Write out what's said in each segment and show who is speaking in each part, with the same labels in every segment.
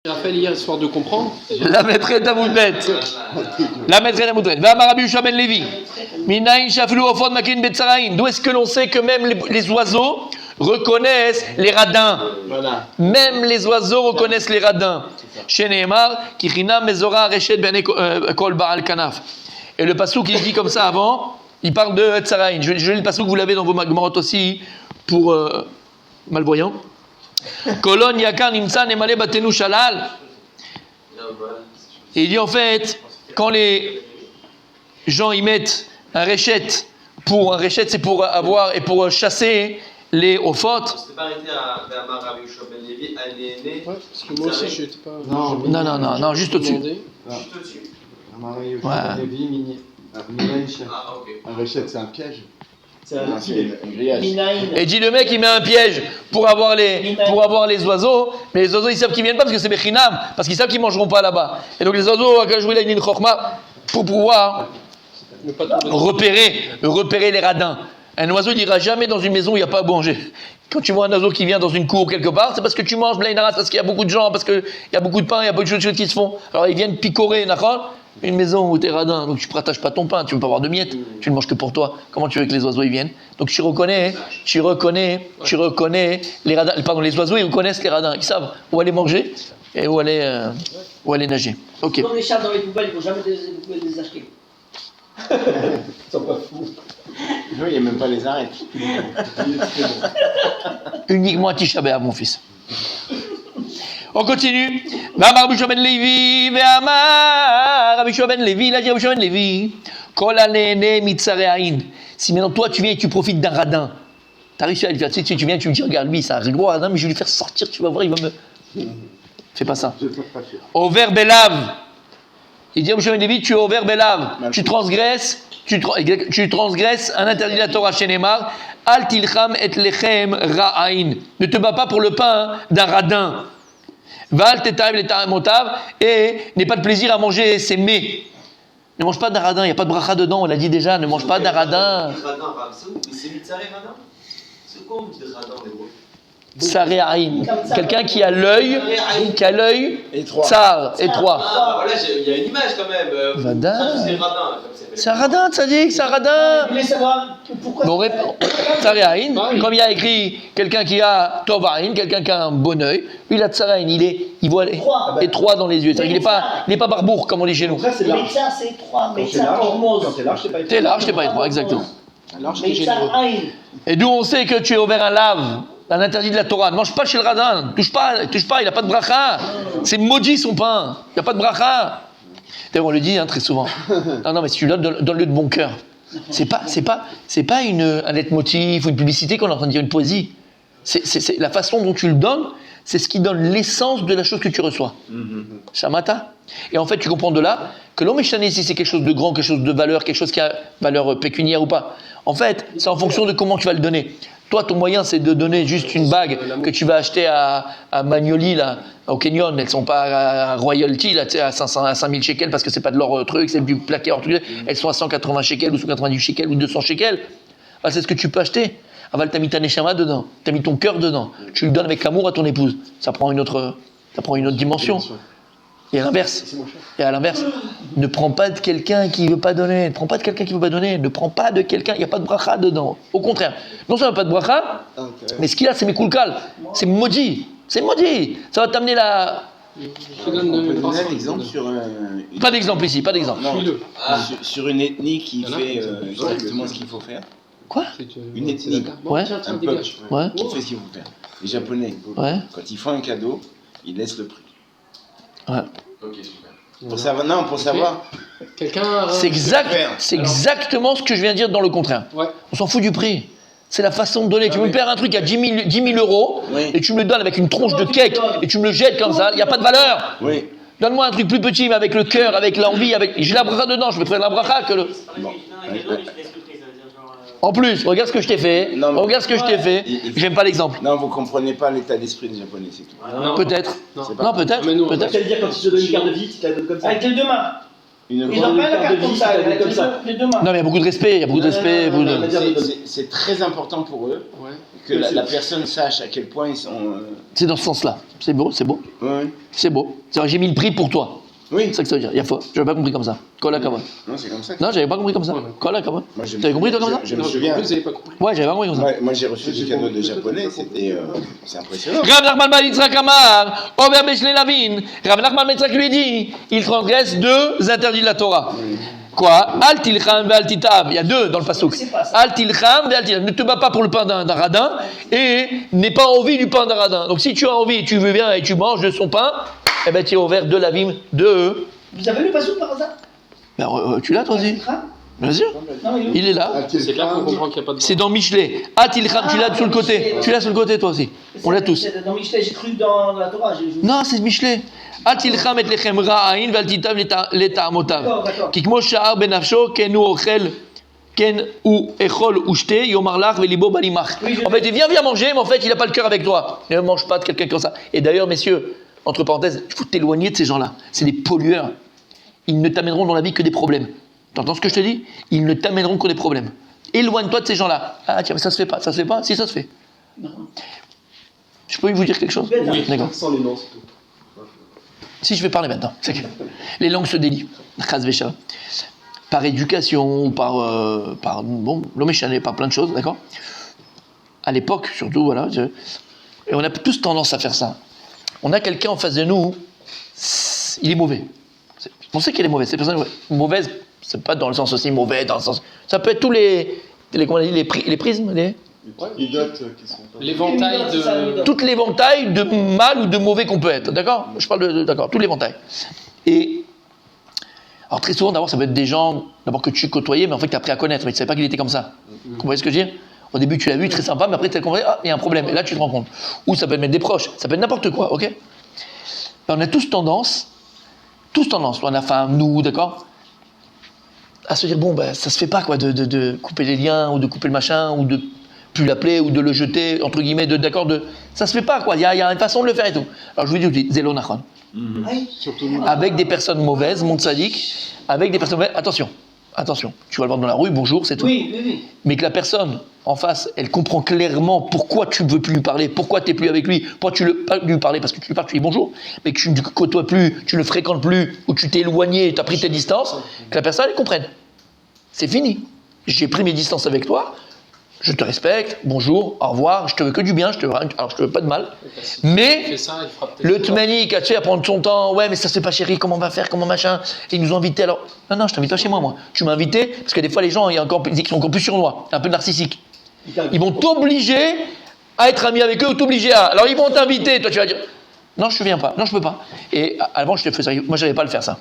Speaker 1: Raphaël hier, histoire de comprendre.
Speaker 2: La maîtresse d'Amoudbet. La maîtresse d'Amoudbet. V'amar Rabbi ben Lévi. Minaïn shaflu ofod makin betzaraïn. D'où est-ce que l'on sait que même les oiseaux reconnaissent les radins?
Speaker 1: Voilà.
Speaker 2: Même les oiseaux reconnaissent les radins. Chez Nehemar, ki chinam mezora reshet ben kol ba'al kanaf. Et le passouk il dit comme ça avant, il parle de tzaraïn. Je lis le passouk, vous l'avez dans vos magmarot aussi pour malvoyants. Kolon yakar nimtsa nemale batenu shalal. Et il dit en fait, quand les gens y mettent un réchette, c'est pour avoir et pour chasser les ophotes.
Speaker 3: On s'était pas arrêté à V'amar Rabbi ben Lévi, Anéné.
Speaker 1: Ouais, parce que moi aussi je n'étais pas.
Speaker 2: Non, juste au-dessus.
Speaker 3: Juste au-dessus.
Speaker 2: Ouais.
Speaker 3: Ah, ok.
Speaker 4: Un réchette, c'est un piège.
Speaker 5: C'est un
Speaker 4: grillage.
Speaker 2: Et dit le mec il met un piège pour avoir les oiseaux, mais les oiseaux ils savent qu'ils viennent pas parce que c'est Bechinam, parce qu'ils savent qu'ils mangeront pas là-bas. Et donc les oiseaux, quand je voulais une chorma, pour pouvoir repérer les radins. Un oiseau il n'ira jamais dans une maison où il n'y a pas à manger. Quand tu vois un oiseau qui vient dans une cour quelque part, c'est parce que tu manges blainaras, parce qu'il y a beaucoup de gens, parce qu'il y a beaucoup de pain, il y a beaucoup de choses qui se font. Alors ils viennent picorer, une maison où t'es radin, donc tu ne partages pas ton pain, tu ne veux pas avoir de miettes, tu ne manges que pour toi. Comment tu veux que les oiseaux y viennent? Donc tu reconnais les radins, pardon, les oiseaux ils reconnaissent les radins, ils savent où aller manger et où aller nager. Ok.
Speaker 5: Comme les chats dans les poubelles, il ne faut jamais les acheter. Ils sont pas fous.
Speaker 4: Non, il n'y a même pas les arêtes.
Speaker 2: Uniquement à Tisha B'Av, mon fils. On continue. V'amar Rabbi ben Lévi, v'amar Rabbi ben Lévi, il a dit Rabbi ben Lévi, kol hanehene mitzarein. Si maintenant toi tu viens et tu profites d'un radin, t'as réussi à le faire, tu viens et tu me dis regarde lui, c'est un gros radin, mais je vais lui faire sortir, tu vas voir, il va me. Fais pas ça. Over belav. Il dit Rabbi ben Lévi, tu es over belav, tu transgresses un interdit de la Torah chez Nehemar, al tilcham et lechem ra'ain. Ne te bats pas pour le pain d'un radin. Val tetav le ta'amotav, et n'aie pas de plaisir à manger ses mets. Ne mange pas d'un radin, il n'y a pas de bracha dedans, on l'a dit déjà, ne mange pas d'un radin.
Speaker 3: Radin, c'est mitzaré radin? C'est quoi on dit radin en hébreu?
Speaker 2: Tsaréaïn. Quelqu'un qui a l'œil tsar, étroit.
Speaker 3: Ah, voilà, il y a une image quand même.
Speaker 2: Vada.
Speaker 3: Ça, c'est radin.
Speaker 2: C'est un radin, tzadik, c'est un radin.
Speaker 5: Vous voulez savoir pourquoi?
Speaker 2: Tsaréaïn, comme il y a écrit quelqu'un qui a tovaïn, quelqu'un qui a un bon œil, lui il a tsaréaïn, il voit étroit dans les yeux. C'est-à-dire qu'il n'est pas barbour comme on dit chez nous.
Speaker 5: Mais ça c'est étroit, mais ça hormose.
Speaker 2: T'es large, t'es pas étroit, exactement.
Speaker 5: Mais ça aïe.
Speaker 2: Et d'où on sait que tu es ouvert un lave, un interdit de la Torah. Ne mange pas chez le radin, touche pas, il n'a pas de bracha. C'est maudit son pain, il n'y a pas de bracha. D'ailleurs, on le dit très souvent. Non, mais si tu donnes, donne-le de bon cœur. C'est pas un leitmotiv ou une publicité qu'on est en train de dire, une poésie. C'est la façon dont tu le donnes, c'est ce qui donne l'essence de la chose que tu reçois. Shamata. Et en fait, tu comprends de là que l'homme échané, si c'est quelque chose de grand, quelque chose de valeur, quelque chose qui a valeur pécuniaire ou pas, en fait, c'est en fonction de comment tu vas le donner. Toi, ton moyen, c'est de donner juste une bague que tu vas acheter à Magnoli, là, au Kenyon. Elles ne sont pas à Royalty, là, à 5000 shekels, parce que c'est pas de leur truc, c'est du plaqué hors truc. Elles sont à 180 shekels, ou 190 shekels, ou 200 shekels. Ah, c'est ce que tu peux acheter. Aval, t'as mis ta neshama dedans, t'as mis ton cœur dedans. Tu le donnes avec amour à ton épouse. Ça prend une autre dimension. Et à l'inverse, ne prends pas de quelqu'un qui ne veut pas donner. Ne prends pas de quelqu'un, il n'y a pas de bracha dedans. Au contraire, non seulement pas de bracha, mais ce qu'il y a, c'est mekulkal. C'est maudit. Ça va t'amener la...
Speaker 4: On peut donner un exemple sur
Speaker 2: Pas d'exemple ici, pas d'exemple.
Speaker 4: Non, sur une ethnie qui fait exactement ce qu'il faut faire.
Speaker 2: Quoi?
Speaker 4: Une ethnie,
Speaker 2: Ouais.
Speaker 4: un peuple
Speaker 2: Ouais.
Speaker 4: qui fait ce qu'il faut faire. Les Japonais,
Speaker 2: Ouais.
Speaker 4: quand ils font un cadeau, ils laissent le prix.
Speaker 2: Ouais.
Speaker 3: Ok, super.
Speaker 4: Pour savoir.
Speaker 1: Quelqu'un.
Speaker 2: C'est exactement ce que je viens de dire dans le contraire.
Speaker 1: Ouais.
Speaker 2: On s'en fout du prix. C'est la façon de donner. Tu veux me faire un truc à 10 000 euros,
Speaker 4: Oui.
Speaker 2: et tu me le donnes avec une tronche de cake, et tu me le jettes comme ça, il n'y a pas de valeur.
Speaker 4: Oui.
Speaker 2: Donne-moi un truc plus petit, mais avec le cœur, avec l'envie, j'ai la bracha dedans, je me ferai la bracha que le... En plus, regarde ce que je t'ai fait, j'aime pas l'exemple.
Speaker 4: Non, vous comprenez pas l'état d'esprit des Japonais, c'est tout.
Speaker 2: Peut-être.
Speaker 1: Non.
Speaker 2: Non, peut-être.
Speaker 1: Mais nous,
Speaker 2: peut-être.
Speaker 5: Ça veut dire quand tu te donnes une carte de visite, tu la donnes comme ça. Avec les deux mains.
Speaker 4: une
Speaker 5: Ils
Speaker 4: grande
Speaker 5: ont pas la
Speaker 4: paire
Speaker 5: carte
Speaker 4: de
Speaker 5: comme
Speaker 4: vis,
Speaker 5: ça,
Speaker 4: c'est
Speaker 5: avec
Speaker 4: comme ça.
Speaker 5: les deux mains.
Speaker 2: Non, mais il y a beaucoup de respect, il y a beaucoup de respect. beaucoup de-
Speaker 4: C'est très important pour eux
Speaker 1: Ouais.
Speaker 4: que la personne sache à quel point ils sont.
Speaker 2: C'est dans ce sens-là. C'est beau, c'est beau.
Speaker 4: Ouais.
Speaker 2: C'est beau. C'est-à-dire, j'ai mis le prix pour toi.
Speaker 4: Oui.
Speaker 2: C'est ça que ça veut dire. Il y a faux. J'avais pas compris comme ça. Kola Kava.
Speaker 4: Non, c'est comme ça.
Speaker 2: Non, j'avais pas compris comme ça. Kola Kava.
Speaker 4: Moi, je me
Speaker 2: T'avais compris toi comme ça?
Speaker 4: Je me
Speaker 1: Non,
Speaker 4: souviens.
Speaker 1: vous n'avez pas compris.
Speaker 2: Ouais, j'avais pas compris comme ça.
Speaker 4: Moi, j'ai reçu des cadeaux de japonais, c'est impressionnant.
Speaker 2: Rav Nachman ben Yitzhak Amar, Omer Beshle Lavin. Rav Nachman ben Yitzhak lui dit, il transgresse 2 interdits de la Torah. Quoi? Al tilcham ve al titab. Il y a 2 dans le pasuk.
Speaker 5: C'est pas ça.
Speaker 2: Al tilcham ve al titab. Ne te bats pas pour le pain d'un radin et n'aie pas envie du pain d'un radin. Donc si tu as envie, tu veux bien et tu manges de son pain, eh ben tu es ouvert de Lavim de.
Speaker 5: Vous avez lu Passouk par hasard?
Speaker 2: Ben, tu l'as toi aussi? Bien sûr.
Speaker 5: Non,
Speaker 2: Il est là.
Speaker 1: C'est là qu'on comprend qu'il n'y a pas de.
Speaker 2: C'est dans Michelet. Al tilcham, tu l'as sur le côté. Tu l'as sur le côté toi aussi. On l'a tous.
Speaker 5: Dans Michelet, j'ai cru dans la Torah.
Speaker 2: Non, c'est Michelet. Al tilcham et lechem ra'ain ve'al titab leta'amotav.
Speaker 5: D'accord.
Speaker 2: כי כמו שער בנפשו, כן הוא אוכל, כן הוא אכול ושתה, יאמר לך וליבו בנימך. En fait, il viens manger, mais en fait, il n'a pas le cœur avec toi. Ne mange pas de quelqu'un comme ça. Et d'ailleurs, messieurs, entre parenthèses, il faut t'éloigner de ces gens-là. C'est des pollueurs. Ils ne t'amèneront dans la vie que des problèmes. T'entends ce que je te dis? Ils ne t'amèneront que des problèmes. Éloigne-toi de ces gens-là. Ah tiens, mais ça se fait pas. Ça se fait pas? Si, ça se fait. Je peux vous dire quelque chose?
Speaker 5: Oui.
Speaker 2: D'accord.
Speaker 6: Sans les noms, c'est tout.
Speaker 2: Si je vais parler maintenant, c'est que les langues se délient. Chas v'shalom. Par éducation, par l'homme échané, par plein de choses, d'accord? À l'époque, surtout, voilà. Et on a tous tendance à faire ça. On a quelqu'un en face de nous, il est mauvais. On sait qu'il est mauvais. Ces personnes mauvaises, c'est pas dans le sens aussi mauvais, dans le sens. Ça peut être tous comment on dit, les prismes,
Speaker 6: Les dots qui sont pas.
Speaker 1: L'éventail de.
Speaker 2: toutes les éventails de mal ou de mauvais qu'on peut être, d'accord? Je parle d'accord, tous les éventails. Et alors très souvent, d'abord, ça peut être des gens d'abord que tu côtoyais, mais en fait, tu as appris à connaître, mais tu ne savais pas qu'il était comme ça. Vous voyez ce que je veux dire? Au début, tu l'as vu, très sympa, mais après, tu as compris, ah, il y a un problème, et là, tu te rends compte. Ou ça peut être des proches, ça peut être n'importe quoi, ok? On a tous tendance, la femme, nous, d'accord, à se dire, bon, ben, ça se fait pas, quoi, de couper les liens, ou de couper le machin, ou de plus l'appeler, ou de le jeter, entre guillemets, d'accord, ça se fait pas, quoi, il y a une façon de le faire et tout. Alors, je vous dis, Zélo Nachon.
Speaker 6: Surtout nous.
Speaker 2: Avec des personnes mauvaises, mon tzaddik, avec des personnes mauvaises, attention, tu vas le voir dans la rue, bonjour, c'est tout.
Speaker 5: Oui.
Speaker 2: Mais que la personne en face, elle comprend clairement pourquoi tu ne veux plus lui parler, pourquoi tu n'es plus avec lui, pourquoi tu ne veux pas lui parler, parce que tu lui parles, tu lui dis bonjour, mais que tu ne côtoies plus, tu ne le fréquentes plus, ou tu t'es éloigné, tu as pris tes distances, que la personne, elle comprenne. C'est fini. J'ai pris mes distances avec toi, je te respecte, bonjour, au revoir, je te veux que du bien, je te veux pas de mal, mais
Speaker 1: Il fait ça, il fera peut-être.
Speaker 2: le tmani, tu sais, à prendre son temps, ouais, mais ça c'est pas chéri, comment on va faire, comment machin, et ils nous ont invités, alors, non, je t'invite pas chez moi. Tu m'as invité, parce que des fois les gens, ils sont encore plus surnois, un peu narcissiques. Ils vont t'obliger à être ami avec eux ou t'obliger à. Alors ils vont t'inviter, toi tu vas dire, non, je viens pas, non, je peux pas. Et avant, je te faisais, moi j'avais pas à le faire ça.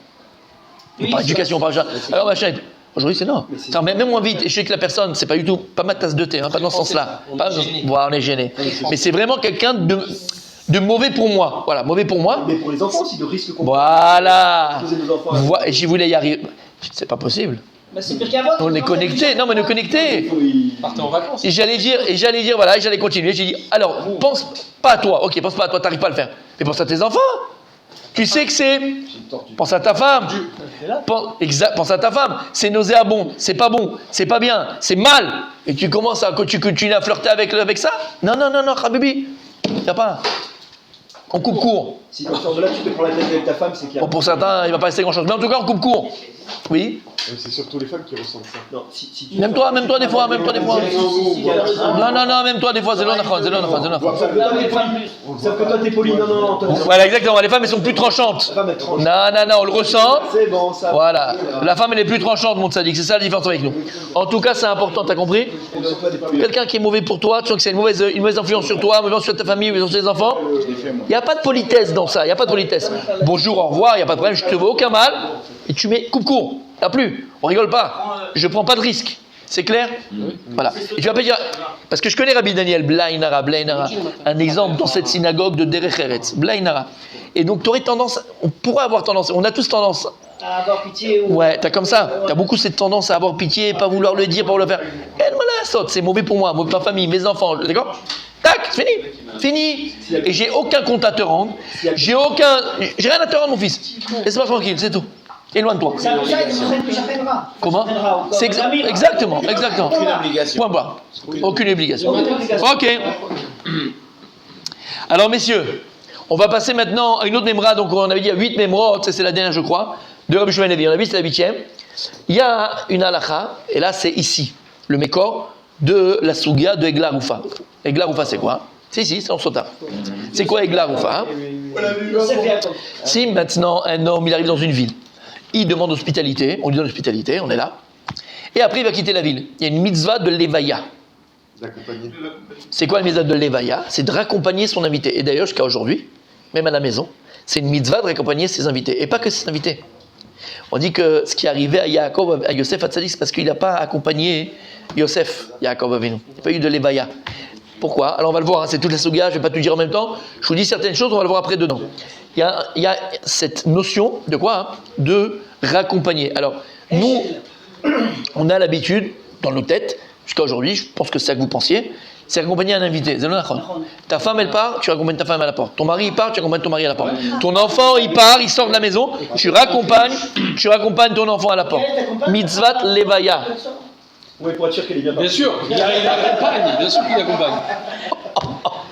Speaker 2: Par éducation, par machin. Alors machin, aujourd'hui c'est non. Même moi vite, et je sais que la personne, c'est pas du tout, pas ma tasse de thé, pas dans ce sens-là. On est gêné. Mais c'est vraiment quelqu'un de mauvais pour moi. Voilà, mauvais pour moi.
Speaker 6: Mais pour les enfants aussi, de risque qu'on
Speaker 2: Voilà.
Speaker 6: poser nos enfants.
Speaker 2: Et j'y voulais y arriver. C'est pas possible.
Speaker 5: Mais c'est pire qu'avant.
Speaker 2: On est connectés. Non, mais on est connectés.
Speaker 1: Partez en vacances.
Speaker 2: Et j'allais dire, voilà, et j'allais continuer. J'ai dit, alors, pense pas à toi. Ok, pense pas à toi, t'arrives pas à le faire. Mais pense à tes enfants. Tu sais que c'est. Pense à ta femme. Pense à ta femme. C'est nauséabond, c'est pas bon, c'est pas bien, c'est mal. Et tu commences à continuer à flirter avec ça? Non, Habibi. Y'a pas. On coupe court.
Speaker 6: Si quand tu sors de là, tu te prends la tête avec ta femme, c'est qu'il y a.
Speaker 2: Bon, pour certains, il va pas rester grand chose. Mais en tout cas, on coupe court. Oui.
Speaker 6: C'est surtout les femmes qui ressentent ça. Non, si tu
Speaker 2: Même toi des fois. Non, même toi des fois, c'est l'on.
Speaker 6: Sauf que toi, t'es poli. Non.
Speaker 2: Voilà, exactement. Les femmes, elles sont plus tranchantes.
Speaker 6: La femme, elle tranche.
Speaker 2: Non, on le ressent.
Speaker 6: C'est bon, ça.
Speaker 2: Voilà. La femme, elle est plus tranchante, mon tzaddik. C'est ça la différence avec nous. En tout cas, c'est important, t'as compris? Quelqu'un qui est mauvais pour toi, tu sens que c'est une mauvaise influence sur toi, une mauvaise influence sur ta famille, une mauvaise influence sur tes enfants. Il n'y a pas de politesse dans ça. Il n'y a pas de politesse. Bonjour, au revoir, il n'y a pas de problème. Je te veux aucun mal. Et tu mets coupe court. T'as plus. On rigole pas. Je prends pas de risque. C'est clair? Voilà. Et tu vas pas dire. Parce que je connais Rabbi Daniel Blainara, un exemple dans cette synagogue de Derech Eretz. Blainara. Et donc, tu aurais tendance. On pourrait avoir tendance. On a tous tendance.
Speaker 5: À avoir pitié ou.
Speaker 2: Ouais, t'as comme ça. T'as beaucoup cette tendance à avoir pitié, pas vouloir le dire, pas vouloir le faire. C'est mauvais pour moi, mauvais pour ma famille, mes enfants. D'accord? Tac, c'est fini. Et j'ai aucun compte à te rendre. J'ai rien à te rendre, mon fils. Laisse-moi tranquille, c'est tout. Éloigne-toi.
Speaker 5: Ça s'entraînera.
Speaker 2: Comment? C'est exactement.
Speaker 4: Aucune obligation.
Speaker 2: Point barre. Aucune obligation.
Speaker 5: Aucune obligation.
Speaker 2: Ok. Alors, messieurs, on va passer maintenant à une autre mémora. Donc, on avait dit à 8 mémorot, c'est la dernière, je crois, de Rabbi Shimon Levi. On a vu, c'est la 8e. Il y a une halakha, et là, c'est ici, le mékor de la Sougia de Egla Roufa. Egla Roufa, c'est quoi? C'est en sota. C'est quoi Egla Roufa? Si maintenant un homme il arrive dans une ville, il demande hospitalité, on lui donne hospitalité, on est là, et après il va quitter la ville. Il y a une mitzvah de levaya. C'est quoi la mitzvah de levaya? C'est de raccompagner son invité. Et d'ailleurs jusqu'à aujourd'hui, même à la maison, c'est une mitzvah de raccompagner ses invités. Et pas que ses invités. On dit que ce qui est arrivé à Yaakov, à Yosef Hatzadik, c'est parce qu'il n'a pas accompagné Yosef, Yaakov Avinu. Il n'y a pas eu de levaya. Pourquoi? Alors on va le voir, hein, c'est toute la souga, je ne vais pas tout dire en même temps. Je vous dis certaines choses, on va le voir après dedans. Il y a cette notion de quoi? Hein, de raccompagner. Alors, nous, on a l'habitude, dans nos têtes, jusqu'à aujourd'hui, je pense que c'est ça que vous pensiez, c'est accompagner un invité. Ta femme, elle part, tu raccompagnes ta femme à la porte. Ton mari, il part, tu raccompagnes ton mari à la porte. Ton enfant, il part, il sort de la maison, tu raccompagnes ton enfant à la porte. Mitzvat levaya.
Speaker 6: Oui, pour être sûr qu'elle est bien
Speaker 1: Bien
Speaker 6: partie.
Speaker 1: sûr, il accompagne, bien sûr qu'il accompagne.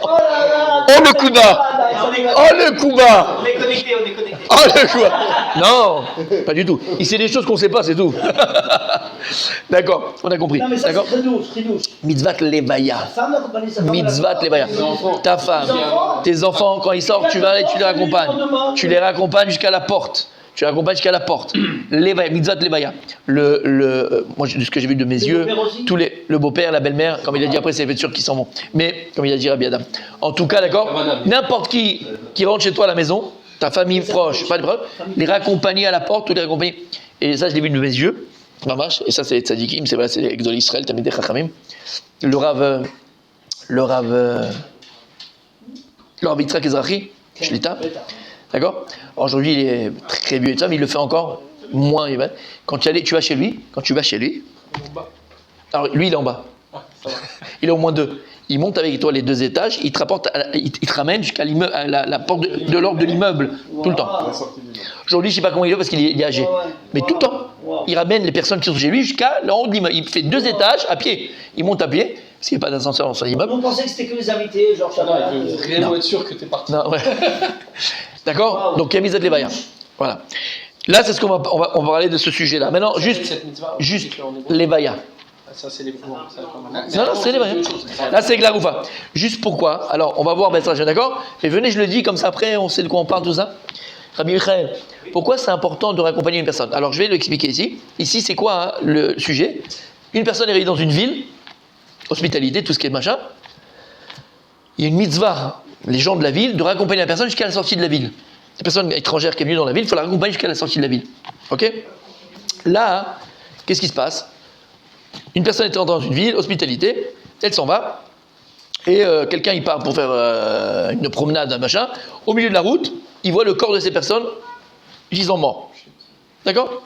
Speaker 2: Oh le coup bas! Oh le coup bas!
Speaker 3: On est connectés.
Speaker 2: Oh le coup bas! Non, pas du tout. Il sait des choses qu'on ne sait pas, c'est tout. D'accord, on a compris.
Speaker 5: Non, mais ça,
Speaker 2: D'accord?
Speaker 5: c'est très douce.
Speaker 2: Mitzvat levaya.
Speaker 5: Femme d'accompagner sa femme.
Speaker 2: Mitzvat levaya. Ta femme, tes enfants, quand ils sortent, tu vas et tu les raccompagnes. Tu les raccompagnes jusqu'à la porte. Tu l'accompagnes jusqu'à la porte. Levaya, mitzvah levaya. Moi, de ce que j'ai vu de mes yeux, le beau-père, la belle-mère, comme il a dit après, c'est sûr qu'ils s'en vont. Mais, comme il a dit Rabbi Adam. En tout cas, d'accord, n'importe qui rentre chez toi à la maison, ta famille proche, pas de problème, les raccompagner à la porte, ou les raccompagner. Et ça, je l'ai vu de mes yeux, mamash, et ça, c'est les tzadikim, c'est vrai, c'est les Gdol Israël, Tamid Chachamim. Le Rav Yitzhak Ezrachi, Shlita. D'accord? Aujourd'hui, il est très vieux et tout ça, mais il le fait encore moins. Quand tu vas chez lui, alors lui, il est en bas. Il est au moins 2. Il monte avec toi les 2 étages, il te ramène jusqu'à la porte de l'ordre de l'immeuble, tout le temps. Aujourd'hui, je ne sais pas comment il est parce qu'il est âgé. Mais tout le temps, il ramène les personnes qui sont chez lui jusqu'à l'en haut de l'immeuble. Il fait 2 étages à pied. Il monte à pied, parce qu'il n'y a pas d'ascenseur dans son immeuble.
Speaker 5: On pensait que c'était que les invités, genre Shabbat.
Speaker 1: Il veut vraiment être sûr que tu es parti.
Speaker 2: Non, ouais. D'accord? Donc, Yamizat Levaya. Voilà. Là, c'est ce qu'on va parler de ce sujet-là. Maintenant, juste Levaya.
Speaker 1: Ça, c'est les pouvoirs.
Speaker 2: Non, c'est Levaya. Là, c'est Glaroufa. Juste pourquoi? Alors, on va voir Ben Sage, d'accord? Mais venez, je le dis, comme ça, après, on sait de quoi on parle, tout ça. Rabbi Michael, pourquoi c'est important de raccompagner une personne? Alors, je vais l'expliquer ici. Ici, c'est quoi hein, le sujet? Une personne est réunie dans une ville, hospitalité, tout ce qui est machin. Il y a une mitzvah, les gens de la ville, de raccompagner la personne jusqu'à la sortie de la ville. La personne étrangère qui est venue dans la ville, il faut la raccompagner jusqu'à la sortie de la ville. Ok? Là, qu'est-ce qui se passe? Une personne est dans une ville, hospitalité, elle s'en va, et quelqu'un il part pour faire une promenade, un machin. Au milieu de la route, il voit le corps de ces personnes gisant mort. D'accord?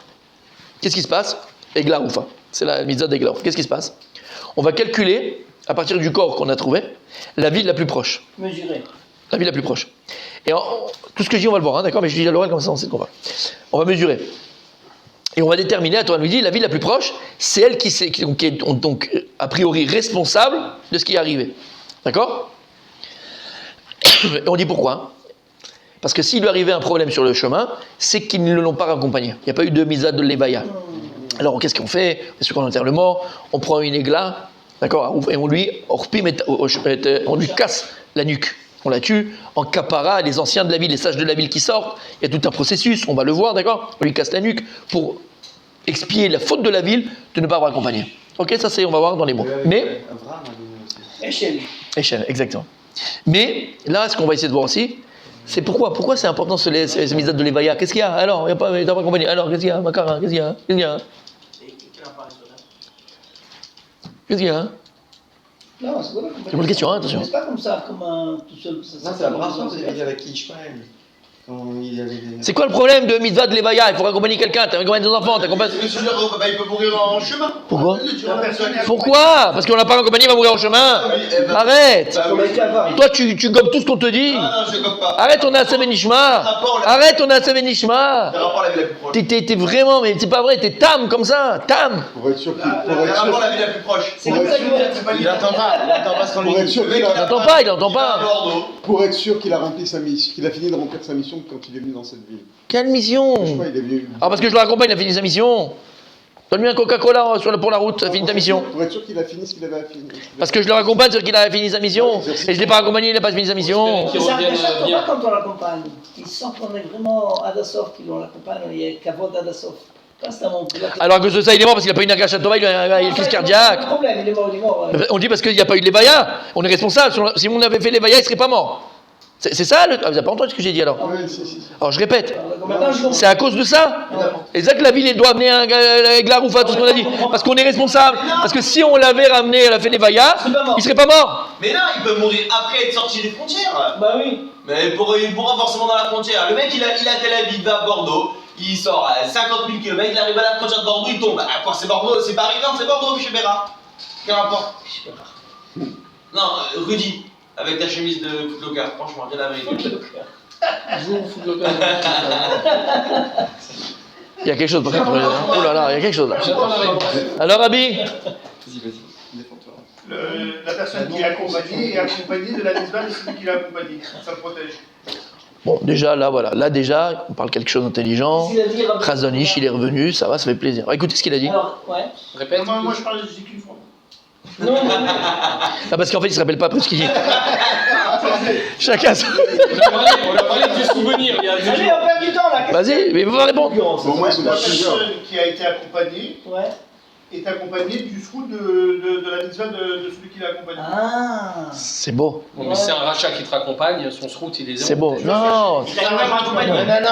Speaker 2: Qu'est-ce qui se passe? Eglaroufa. C'est la mitzvah d'Eglaroufa. Qu'est-ce qui se passe? On va calculer, à partir du corps qu'on a trouvé, la ville la plus proche.
Speaker 5: Mesurer.
Speaker 2: La ville la plus proche. Et tout ce que je dis, on va le voir, hein, d'accord? Mais je dis à l'oral comme ça, on sait qu'on va. On va mesurer. Et on va déterminer, à toi, nous dit, la ville la plus proche, c'est elle qui est donc, a priori, responsable de ce qui est arrivé. D'accord? Et on dit pourquoi? Parce que s'il lui arrivait un problème sur le chemin, c'est qu'ils ne l'ont pas raccompagné. Il n'y a pas eu de misa de levaya. Alors, qu'est-ce qu'on fait? Est-ce qu'on enterre le mort? On prend une égla, d'accord? Et on lui casse la nuque. On la tue en capara, les anciens de la ville, les sages de la ville qui sortent. Il y a tout un processus, on va le voir, d'accord? On lui casse la nuque pour expier la faute de la ville de ne pas avoir accompagné. Ok, ça c'est, on va voir dans les mots. Mais échelle, exactement. Mais là, ce qu'on va essayer de voir aussi, c'est pourquoi c'est important ces mises de l'Evaya. Qu'est-ce qu'il y a? Alors, il n'y a pas accompagné. Alors, qu'est-ce qu'il y a, Makara? Qu'est-ce qu'il y a? Qu'est-ce qu'il y a?
Speaker 5: Non, c'est pas
Speaker 2: C'est une bonne question, hein, attention.
Speaker 5: C'est pas comme ça, comme un tout seul.
Speaker 7: Non, c'est la bracha, c'est avec qui je parle.
Speaker 2: C'est quoi le problème de mitzvah de Levaya? Il faut accompagner quelqu'un, tu accompagnes des enfants, tu accompagnes...
Speaker 7: Il peut mourir en chemin.
Speaker 2: Pourquoi? Pourquoi? Parce qu'on l'a pas accompagné, il va mourir en chemin. Arrête. Toi, tu gommes tout ce qu'on te dit.
Speaker 7: Non, je gomme pas.
Speaker 2: Arrête, on est à Savenishma. Arrête, on est à Savenishma.
Speaker 7: Le rapport la ville la plus proche.
Speaker 2: T'es vraiment, mais c'est pas vrai, t'es tam comme ça, tam.
Speaker 8: Pour être sûr qu'il
Speaker 7: Le rapport la ville la plus proche.
Speaker 5: C'est comme ça qu'il
Speaker 4: Il n'entend pas ce qu'on lui
Speaker 8: pour être
Speaker 4: dit.
Speaker 8: sûr qu'il
Speaker 2: Il
Speaker 8: a,
Speaker 2: n'entend pas, il n'entend pas.
Speaker 8: pour être sûr qu'il a rempli sa mission, qu'il a fini de remplir sa mission quand il est venu dans cette ville.
Speaker 2: Quelle
Speaker 8: Je sais
Speaker 2: mission?
Speaker 8: pas, il est venu.
Speaker 2: Ah, parce que je le raccompagne, il a fini sa mission. Donne-lui un Coca-Cola pour la route, ça finit ta mission.
Speaker 8: Pour être sûr qu'il a fini ce qu'il avait à finir.
Speaker 2: Parce que je le raccompagne, c'est qu'il a fini sa mission. Et je ne l'ai pas accompagné, il n'a pas fini sa mission.
Speaker 1: Qui
Speaker 5: Ça
Speaker 1: reviennent
Speaker 5: ne
Speaker 1: bien.
Speaker 5: pas quand on l'accompagne. Ils sentent qu'on est vraiment Adasov, qu'on l'accompagne, il y a Kavod Adasov. Constamment.
Speaker 2: Alors que ça, il est mort parce qu'il n'a pas eu une Nagash Tova, il a eu une crise cardiaque.
Speaker 5: Pas de problème, il est mort, il est mort.
Speaker 2: On dit parce qu'il n'y a pas eu de Levaya. On est responsable. Si on avait fait Levaya, il ne serait pas mort. C'est ça le... Ah, vous n'avez pas entendu ce que j'ai dit alors?
Speaker 8: Ouais, si.
Speaker 2: Alors je répète.
Speaker 5: Maintenant, je comprends.
Speaker 2: C'est à cause de ça. Et ça que la ville elle doit amener avec la roufa, tout ce qu'on a dit. Parce qu'on est responsable. Parce que si on l'avait ramené, elle a fait Levaya, il serait pas mort.
Speaker 3: Mais non, il peut mourir après être sorti des frontières.
Speaker 5: Bah oui.
Speaker 3: Mais il pourra forcément dans la frontière. Le mec, il a Tel Aviv, va à Bordeaux. Il sort à 50 000 km, il arrive à la frontière de Bordeaux, il tombe. Ah quoi, c'est Bordeaux, c'est pas arrivant, c'est Bordeaux, chez Béra. Quel rapport? Non, Rudy, avec ta chemise de footlocker, franchement, quelle la vérité.
Speaker 1: Joue au foot local.
Speaker 2: Il y a quelque chose. Par contre, oh là là, il y a quelque chose là.
Speaker 1: J'attends la réponse.
Speaker 2: Alors Abi,
Speaker 9: La personne qui est accompagnée est accompagnée de la mitzvah de celui qui l'a accompagné. Ça le protège.
Speaker 2: bon déjà là voilà, là déjà on parle quelque chose d'intelligent. Khazanish il est revenu, ça va, ça fait plaisir. Alors, écoutez ce qu'il a dit.
Speaker 5: Alors, ouais.
Speaker 1: Répète.
Speaker 9: Moi je parle de Jésus qu'une fois.
Speaker 5: Non,
Speaker 2: Ah parce qu'en fait il se rappelle pas après ce qu'il dit. Chacun.
Speaker 1: On a parlé du souvenir il y a 2
Speaker 5: allez,
Speaker 1: jours.
Speaker 5: on perd du temps là.
Speaker 2: Vas-y, mais vous répondre.
Speaker 8: Au moins, c'est
Speaker 9: La
Speaker 8: plusieurs.
Speaker 9: personne qui a été accompagnée
Speaker 5: Ouais.
Speaker 9: est accompagnée du srout de la mitzvah de celui qui l'a accompagné.
Speaker 5: Ah.
Speaker 2: C'est beau,
Speaker 1: Bon, mais c'est un rachat qui te raccompagne, son route il est zéro.
Speaker 2: c'est beau. Non.
Speaker 4: Non,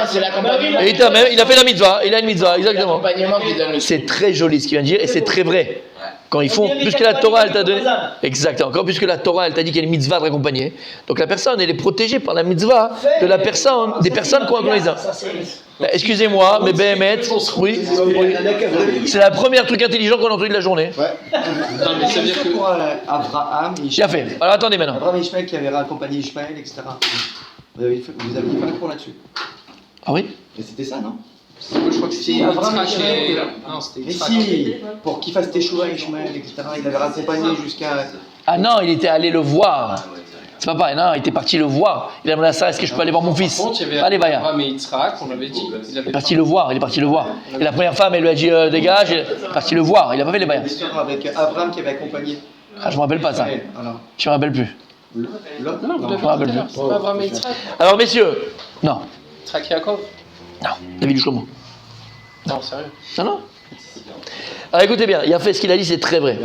Speaker 4: c'est l'accompagnement.
Speaker 2: Et il a fait la mitzvah, il a une mitzvah, exactement.
Speaker 4: L'accompagnement qui donne le
Speaker 2: C'est très joli ce qu'il vient de dire et c'est très vrai. Quand ils font, puisque la Torah elle t'a donné, exactement, quand puisque la Torah elle t'a dit qu'il y a une mitzvah de raccompagner, donc la personne elle est protégée par la mitzvah de la personne, des personnes qui ont accompagné ça. Excusez-moi, mais Béhémet, oui, c'est la première truc intelligent qu'on a entendu de la journée.
Speaker 1: Non, mais ça veut dire que.
Speaker 10: Pour Abraham,
Speaker 2: Bien fait. Alors attendez maintenant.
Speaker 10: Abraham et Ishmaël qui avaient raccompagné Ishmaël, etc. Vous aviez fait un cours là-dessus.
Speaker 2: Ah oui.
Speaker 10: Et c'était ça, non?
Speaker 1: Moi je crois que
Speaker 10: Si,
Speaker 1: c'était
Speaker 10: Abraham
Speaker 1: Yitzhak
Speaker 10: et
Speaker 1: et.
Speaker 10: Ishmael.
Speaker 1: Non, c'était
Speaker 10: Mais
Speaker 1: Yitzhak.
Speaker 10: si, pour qu'il fasse Teshuva Ishmael, etc. Il avait raccompagné jusqu'à.
Speaker 2: Ah non, il était allé le voir. C'est pas pareil, non, il était parti le voir. Il a demandé à ça, est-ce que je peux aller voir mon fils?
Speaker 1: Par contre, il y avait
Speaker 2: Allez, Vaya.
Speaker 1: Abraham et Yitzhak, on l'avait dit. Il avait
Speaker 2: Il est parti le voir, il est parti le voir. Et la première femme, elle lui a dit dégage, il est parti le voir, il a pas fait les baïas.
Speaker 10: L'histoire avec Abraham qui avait accompagné
Speaker 2: Ah, je me rappelle pas ça.
Speaker 10: Ishmael. Alors,
Speaker 2: Je me rappelle plus.
Speaker 10: l'autre,
Speaker 1: Non, vous
Speaker 10: non.
Speaker 1: l'avez
Speaker 2: me rappelle
Speaker 1: dit tout à
Speaker 2: plus.
Speaker 1: l'heure, c'est pas Abraham et Yitzhak.
Speaker 2: Alors messieurs, non,
Speaker 1: Yitzhak et Yaakov.
Speaker 2: non, David Shlomo.
Speaker 1: Non, sérieux.
Speaker 2: Non, non. Alors écoutez bien, il a fait ce qu'il a dit, c'est très vrai.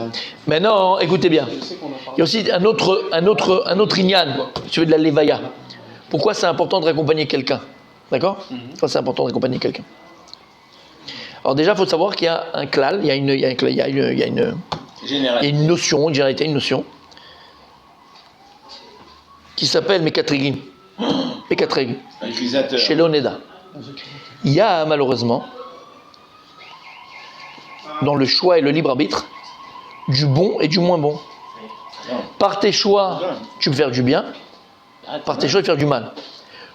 Speaker 2: Maintenant, écoutez bien.
Speaker 1: Je sais qu'on en parle.
Speaker 2: Il y a aussi un autre ignan, si tu veux, de la levaya. Pourquoi c'est important de raccompagner quelqu'un? D'accord? Pourquoi c'est important de raccompagner quelqu'un? Alors déjà, il faut savoir qu'il y a un klal, il y a une notion, une généralité, une notion, qui s'appelle Mekatrigim. Mekatrigim.
Speaker 4: Utilisateur.
Speaker 2: Chez l'Oneda. Il y a malheureusement, dans le choix et le libre arbitre, du bon et du moins bon. Par tes choix, tu peux faire du bien. Par tes choix, tu peux faire du mal.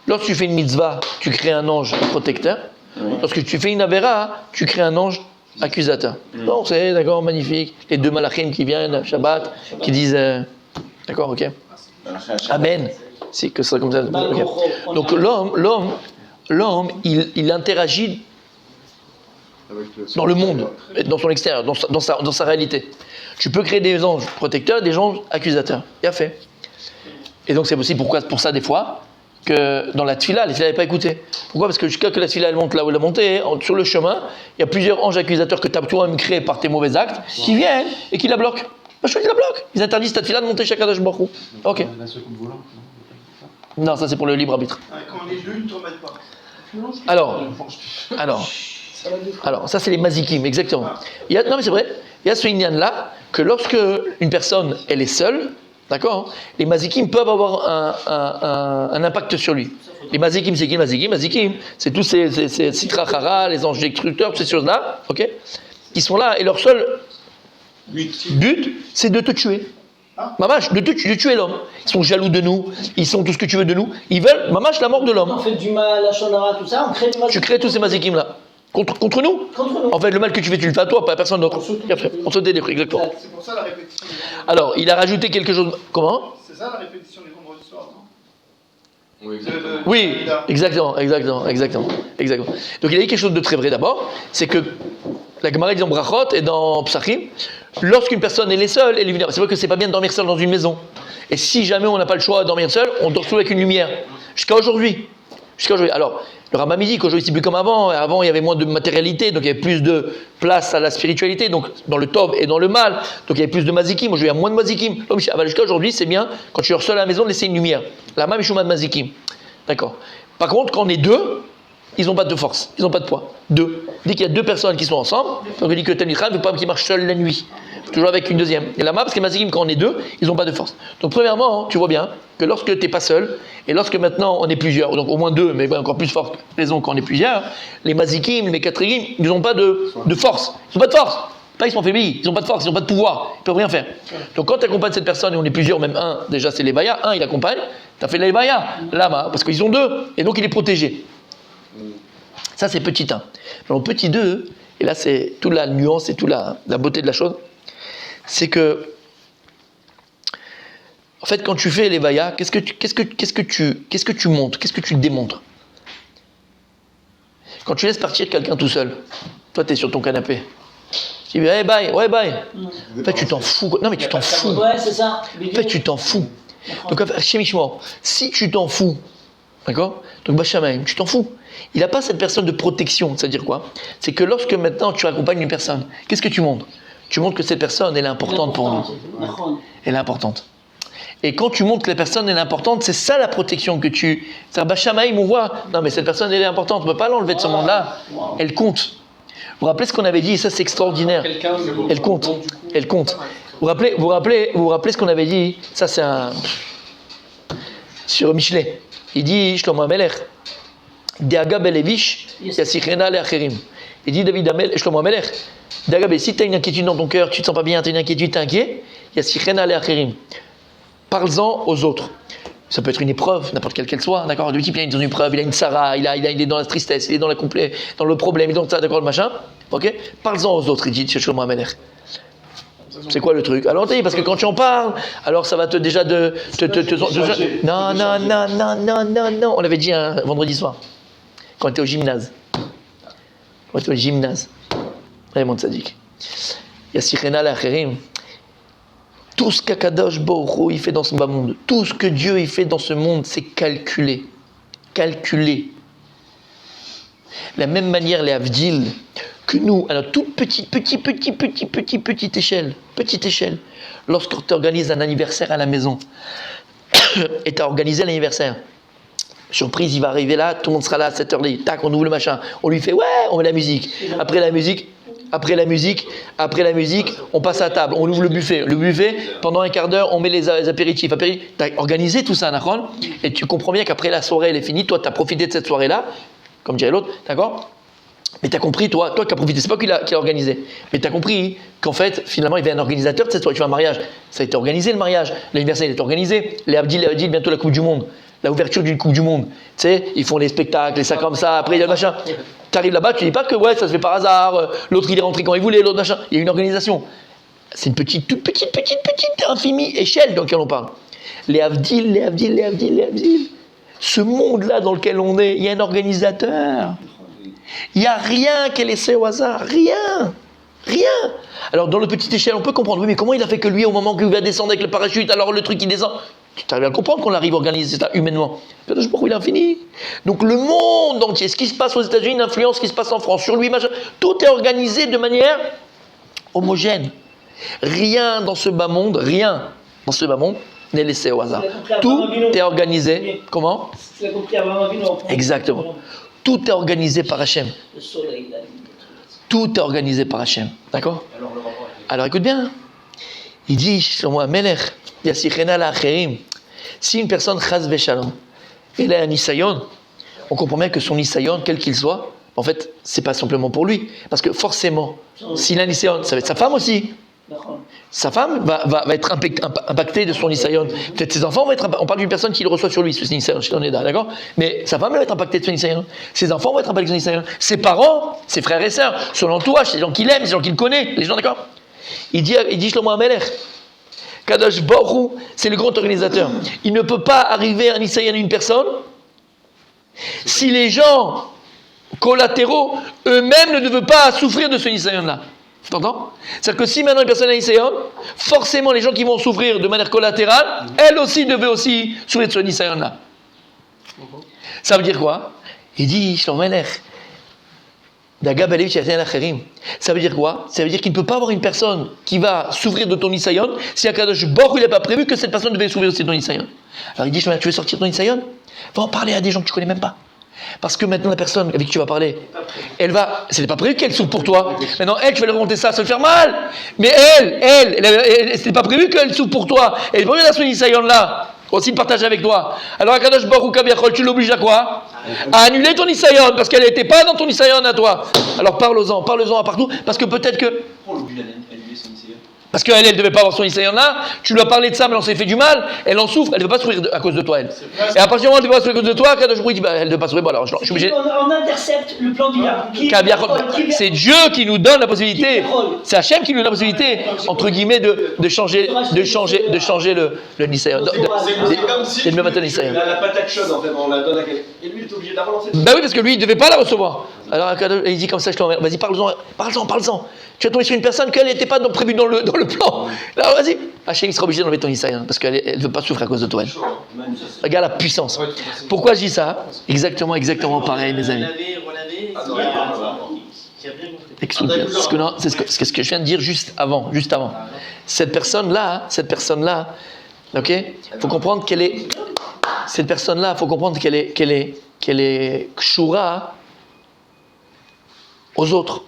Speaker 2: Lorsque tu fais une mitzvah, tu crées un ange protecteur. Lorsque tu fais une avera, tu crées un ange accusateur. Non, c'est d'accord, magnifique. Les deux malachim qui viennent, Shabbat, qui disent d'accord, ok. Amen. C'est que ça comme ça. ok. Donc l'homme, il interagit dans le monde, dans son extérieur, dans sa réalité. Tu peux créer des anges protecteurs, des anges accusateurs. Bien fait. Et donc c'est aussi pour ça des fois que dans la tfila, la tfila n'est pas écoutée. Pourquoi? Parce que jusqu'à que la tfila elle monte là où elle a monté, sur le chemin, il y a plusieurs anges accusateurs que tu as toi-même créés par tes mauvais actes, qui viennent et qui la bloquent. Bah, je te dis la bloque. Ils interdisent ta tfila de monter chez Kadosh Baruch Hu. Ok. Non, ça c'est pour le libre arbitre.
Speaker 9: Quand on est deux, ils ne t'en mettent pas.
Speaker 2: Alors, ça c'est les mazikim, exactement. Non mais c'est vrai, il y a ce inyan là, que lorsque une personne elle est seule, d'accord, les mazikim peuvent avoir un impact sur lui. Les mazikim, c'est qui les mazikim, c'est tous ces Sitra Chara, les anges destructeurs, toutes ces choses-là, ok, qui sont là, et leur seul but, c'est de te tuer. Mamash, de tuer l'homme. Ils sont jaloux de nous, ils sont tout ce que tu veux de nous, ils veulent, mamash, la mort de l'homme.
Speaker 5: On fait du mal, la shonara, tout ça, on crée du mal.
Speaker 2: Tu crées tous ces mazikim là. Contre nous. En fait, le mal que tu fais, tu le fais à toi, pas à personne d'autre. On se détruit, exactement.
Speaker 9: C'est pour ça la répétition.
Speaker 2: Alors, il a rajouté quelque chose. Comment?
Speaker 9: C'est ça la répétition des vendredis soirs, non?
Speaker 2: Oui, exactement. Donc il a dit quelque chose de très vrai d'abord, c'est que la Gemara dit dans Brachot et dans Psachim, lorsqu'une personne elle est seule, elle est vulnérable. C'est vrai que c'est pas bien de dormir seul dans une maison. Et si jamais on n'a pas le choix de dormir seul, on dort toujours avec une lumière. Jusqu'à aujourd'hui. Alors, le Rambam dit qu'aujourd'hui c'est plus comme avant. Avant il y avait moins de matérialité, donc il y avait plus de place à la spiritualité, donc dans le tov et dans le mal. Donc il y avait plus de mazikim. Aujourd'hui il y a moins de mazikim. Jusqu'à aujourd'hui c'est bien, quand tu dors seul à la maison, de laisser une lumière. La même chouma de mazikim. D'accord. Par contre, quand on est deux, ils n'ont pas de force, ils n'ont pas de poids. Deux. Dès qu'il y a deux personnes qui sont ensemble, donc il dit que le Talmid Chacham ne veut pas qu'ils marchent seuls la nuit. Toujours avec une deuxième. Et là-bas, parce que les mazikim, quand on est deux, ils n'ont pas de force. Donc premièrement, tu vois bien que lorsque tu n'es pas seul, et lorsque maintenant on est plusieurs, donc au moins deux, mais encore plus forte raison quand on est plusieurs, les mazikim, les katrigim, ils n'ont pas de force. Ils n'ont pas de force. Pas ils sont affaiblis, ils n'ont pas de force, ils n'ont pas de pouvoir, ils ne peuvent rien faire. Donc quand tu accompagnes cette personne, et on est plusieurs, même un, déjà c'est l'Evaya, un il accompagne, tu as fait l'Evaya, Lama, parce qu'ils ont deux, et donc il est protégé. Ça c'est petit 1. Alors petit 2, et là c'est toute la nuance et toute la beauté de la chose, c'est que, en fait quand tu fais l'Evaya, qu'est-ce que tu montres, qu'est-ce que tu démontres? Quand tu laisses partir quelqu'un tout seul, toi tu es sur ton canapé, tu dis hey, bye, ouais bye. En fait tu t'en fous. Non mais tu t'en fous.
Speaker 5: Ouais, c'est ça.
Speaker 2: En fait tu t'en fous. Donc chez Mishmor, si tu t'en fous, d'accord? Donc Bachamaim, tu t'en fous. Il n'a pas cette personne de protection, c'est-à-dire quoi? C'est que lorsque maintenant tu accompagnes une personne, qu'est-ce que tu montres? Tu montres que cette personne elle est importante pour nous. Elle est importante. Et quand tu montres que la personne elle est importante, c'est ça la protection que tu. C'est-à-dire Bachamaim, on voit, non mais cette personne elle est importante, on ne peut pas l'enlever de ce monde-là. Elle compte. Vous vous rappelez ce qu'on avait dit, et ça c'est extraordinaire. Elle compte. Elle compte. Vous vous rappelez ce qu'on avait dit, ça c'est un. Sur Michelet. Il dit Shlomo Amelech, Deaga belevish, Yassichena leacherim. Il dit David Shlomo Amelech, Deaga, si tu as une inquiétude dans ton cœur, tu te sens pas bien, tu as une inquiétude, tu es inquiet, Yassichena leacherim. Parle-en aux autres. Ça peut être une épreuve, n'importe quelle qu'elle soit, d'accord? Le type, il a une épreuve, il a une Sarah, il est dans la tristesse, il est dans le problème, il est dans ça, d'accord, le machin, ok? Parle-en aux autres, il dit Shlomo Amelech. C'est quoi le truc? Alors, parce que quand tu en parles, alors ça va te déjà Non. On l'avait dit un vendredi soir, quand on était au gymnase. Raymond Tzadik. Yassichena leacherim. Tout ce qu'Akadosh Baruch Hu il fait dans ce bas monde, tout ce que Dieu il fait dans ce monde, c'est calculé. Calculé. De la même manière, les Avdil, que nous, à notre toute petite échelle, lorsqu'on t'organise un anniversaire à la maison, et tu as organisé l'anniversaire, surprise, il va arriver là, tout le monde sera là à 7h, tac, on ouvre le machin, on lui fait, ouais, on met la musique. Après la musique, on passe à table, on ouvre le buffet. Le buffet, pendant un quart d'heure, on met les apéritifs. Tu as organisé tout ça, Nachon, et tu comprends bien qu'après la soirée, elle est finie, toi, tu as profité de cette soirée-là, comme dirait l'autre, d'accord? Mais tu as compris, toi qui as profité, c'est pas qui l'a organisé, mais tu as compris qu'en fait, finalement, il y avait un organisateur de cette soirée. Tu vois, un mariage, ça a été organisé le mariage, l'anniversaire, il est organisé, les Abdil, bientôt la Coupe du Monde, l'ouverture d'une Coupe du Monde. Tu sais, ils font les spectacles, et ça comme ça, après il y a le machin. Tu arrives là-bas, tu dis pas que ouais, ça se fait par hasard, l'autre il est rentré quand il voulait, l'autre machin. Il y a une toute petite, infimie échelle dans laquelle on parle. Les Abdil. Ce monde-là dans lequel on est, il y a un organisateur. Il n'y a rien qui est laissé au hasard. Rien. Alors, dans le petite échelle, on peut comprendre. Oui, mais comment il a fait que lui, au moment qu'il va descendre avec le parachute, alors le truc, il descend. Tu arrives à comprendre qu'on arrive à organiser ça humainement. Je sais pas où il est infini. Donc, le monde entier, ce qui se passe aux États-Unis, influence ce qui se passe en France, sur lui, machin, tout est organisé de manière homogène. Rien dans ce bas monde n'est laissé au hasard. Tout est organisé. Comment?
Speaker 5: C'est compris avant
Speaker 2: Exactement. Tout est organisé par Hachem.
Speaker 5: Le soleil, la lune.
Speaker 2: Tout est organisé par Hachem. D'accord? Alors écoute bien. Il dit, Shlomo Amelech, Yassichena leacherim. Si une personne chas v'shalom, elle a un nisayon, on comprend bien que son nisayon, quel qu'il soit, en fait, c'est pas simplement pour lui. Parce que forcément, s'il a un nisayon, ça va être sa femme aussi. Sa femme va être impactée de son nisayon. Peut-être ses enfants vont être impactés. On parle d'une personne qui le reçoit sur lui, ce nisayon, on est d'accord? Mais sa femme va être impactée de son nisayon. Ses enfants vont être impactés de son nisayon. Ses parents, ses frères et sœurs, son entourage, les gens qu'il aime, les gens qu'il connaît, les gens, d'accord? Il dit Shlomo HaMelech, Kadosh Baruch Hu, c'est le grand organisateur. Il ne peut pas arriver un nisayon à une personne si les gens collatéraux eux-mêmes ne devaient pas souffrir de ce nisayon-là. Tu t'entends? C'est-à-dire que si maintenant une personne a un nisayon, forcément les gens qui vont souffrir de manière collatérale, elles aussi devaient aussi souffrir de ce nisayon-là. Ça veut dire quoi? Il dit Shlomo HaMelech, ça veut dire quoi? Ça veut dire qu'il ne peut pas avoir une personne qui va souffrir de ton nisayon si Akadosh Baruch Hu n'a pas prévu que cette personne devait souffrir aussi de ton nisayon. Alors il dit, tu veux sortir de ton nisayon? Va en parler à des gens que tu ne connais même pas. Parce que maintenant la personne avec qui tu vas parler, elle va, c'est pas prévu qu'elle souffre pour toi. Maintenant elle, tu vas lui raconter ça, ça va lui faire mal. Mais elle c'est pas prévu qu'elle souffre pour toi. Elle est prévue dans ce nisayon là. Aussi de partager avec toi. Alors Akadosh Baruch Hu Kaviachol, tu l'obliges à quoi? À annuler ton nisayon parce qu'elle n'était pas dans ton nisayon à toi. Alors parle-en à partout parce que peut-être que.
Speaker 3: Pourquoi on l'oblige à annuler son nisayon?
Speaker 2: Parce qu'elle ne devait pas avoir son nisayon là, tu lui as parlé de ça, mais on s'est fait du mal, elle en souffre, elle ne veut pas souffrir à cause de toi, elle. Et à partir du moment où elle ne veut pas souffrir à cause de toi, Akadosh Baruch Hu dit elle ne veut pas souffrir, bon alors je suis obligé.
Speaker 5: On intercepte le plan du diable.
Speaker 2: C'est Dieu qui nous donne la possibilité, c'est Hachem qui nous donne la possibilité, entre guillemets, de changer le nisayon.
Speaker 7: C'est comme si
Speaker 2: le même nisayon.
Speaker 6: La patate chaude, en fait, on la donne à quelqu'un. Et lui, il est obligé d'avoir lancé.
Speaker 2: Ben oui, parce que lui, il ne devait pas la recevoir. Alors il dit comme ça, je t'emmerde. Vas-y, parle-en. Tu vas tomber sur une personne qu'elle n'était pas prévue dans le plan. Alors vas-y. Hachem, il sera obligé d'enlever ton nisayon parce qu'elle ne veut pas souffrir à cause de toi. Regarde la puissance. Pourquoi je dis ça? Exactement pareil, mes amis. C'est ce que je viens de dire juste avant. Cette personne-là, ok? Faut comprendre qu'elle est. Cette personne-là, faut comprendre qu'elle est kshura aux autres.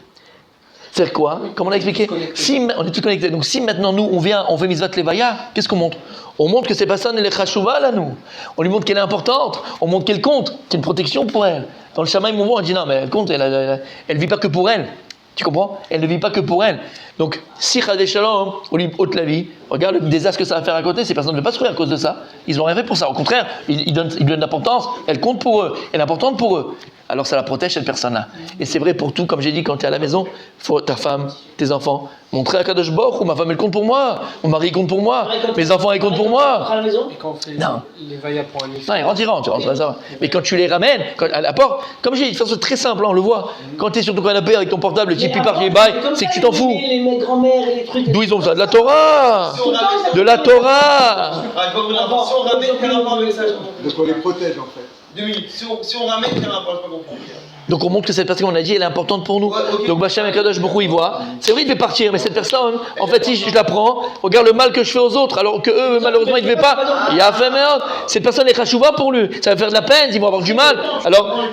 Speaker 2: C'est quoi? Comme on a expliqué, on est tous connectés. Donc si maintenant nous on fait Mitzvat Levaya, qu'est-ce qu'on montre? On montre que cette personne elle est chashuva là nous. On lui montre qu'elle est importante. On montre qu'elle compte. C'est une protection pour elle. Dans le Shamaïm on voit, on dit non mais elle compte. Elle vit pas que pour elle. Tu comprends? Elle ne vit pas que pour elle. Donc si Chadé Shalom on lui ôte la vie, regarde le désastre que ça va faire à côté. Ces personnes ne veulent pas souffrir à cause de ça. Ils n'ont rien fait pour ça. Au contraire, ils donnent de l'importance. Elle compte pour eux. Elle est importante pour eux. Alors ça la protège cette personne-là. Et c'est vrai pour tout, comme j'ai dit, quand tu es à la maison, faut ta femme, tes enfants, montrer à Kadosh Baruch Hu, ma femme elle compte pour moi, mon mari compte pour moi, mes enfants ils comptent pour moi.
Speaker 5: À la maison.
Speaker 1: Et quand on fait
Speaker 2: Non.
Speaker 1: les vaillas pour un
Speaker 2: Non, ils rentrent, ça va. Mais quand tu les ramènes, à la porte, comme j'ai dit, de façon très simple, on le voit. Quand tu es sur ton canapé avec ton portable, le type il part, il baille, c'est que tu t'en fous.
Speaker 5: Les grands-mères et les trucs.
Speaker 2: D'où ils ont ça? De la Torah. De la Torah.
Speaker 7: Si on ramène, quel rapport avec ça?
Speaker 8: Donc on les protège en fait.
Speaker 7: 2 minutes. Si on ramène, quel rapport? Je pas compris.
Speaker 2: Donc on montre que cette personne qu'on a dit, elle est importante pour nous.
Speaker 7: Ouais, okay.
Speaker 2: Donc Bachem et Kadosh Baruch Hu, il voit. C'est vrai, il devait partir, mais cette personne, en fait, si je la prends, regarde le mal que je fais aux autres, alors que eux, malheureusement, ils ne devaient pas. Il a fait merde. Cette personne est chachouva pour lui. Ça va faire de la peine, ils vont avoir du mal. Alors.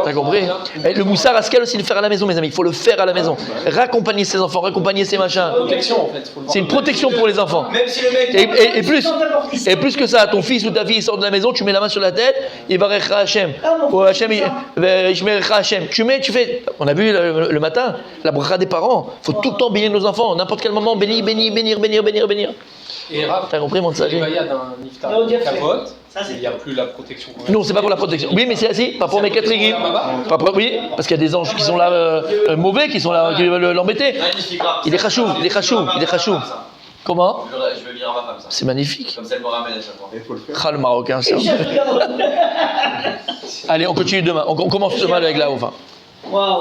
Speaker 2: T'as compris? Et le moussard, à ce qu'elle aussi le faire à la maison, mes amis. Il faut le faire à la maison. Raccompagner ses enfants, raccompagner ses machins.
Speaker 1: protection en fait.
Speaker 2: C'est une protection pour les enfants.
Speaker 7: Même si le mec.
Speaker 2: Et plus que ça, ton fils ou ta fille sort de la maison, tu mets la main sur la tête, il va recha Hachem. Ou Hachem, Hachem. Tu fais, on a vu le matin, la bracha des parents. Il faut tout le temps bénir nos enfants, n'importe quel moment, bénir.
Speaker 1: Et Raph,
Speaker 2: T'as compris mon
Speaker 1: les
Speaker 2: salut?
Speaker 1: vaillas d'un iftar kavod, il n'y a plus la protection.
Speaker 2: Non, c'est pas pour la protection. Oui, mais c'est assis, pas pour mes quatre équipes. Oui, parce qu'il y a des anges qui sont là mauvais, qui sont là, qui veulent l'embêter. Il est chachou. Comment?
Speaker 3: Je vais venir à ma femme, ça.
Speaker 2: C'est magnifique.
Speaker 3: Comme ça, elle me ramène à chaque fois.
Speaker 8: Il faut le faire.
Speaker 2: Ah, le Marocain, c'est Allez, on continue demain. On commence demain avec la Houfa.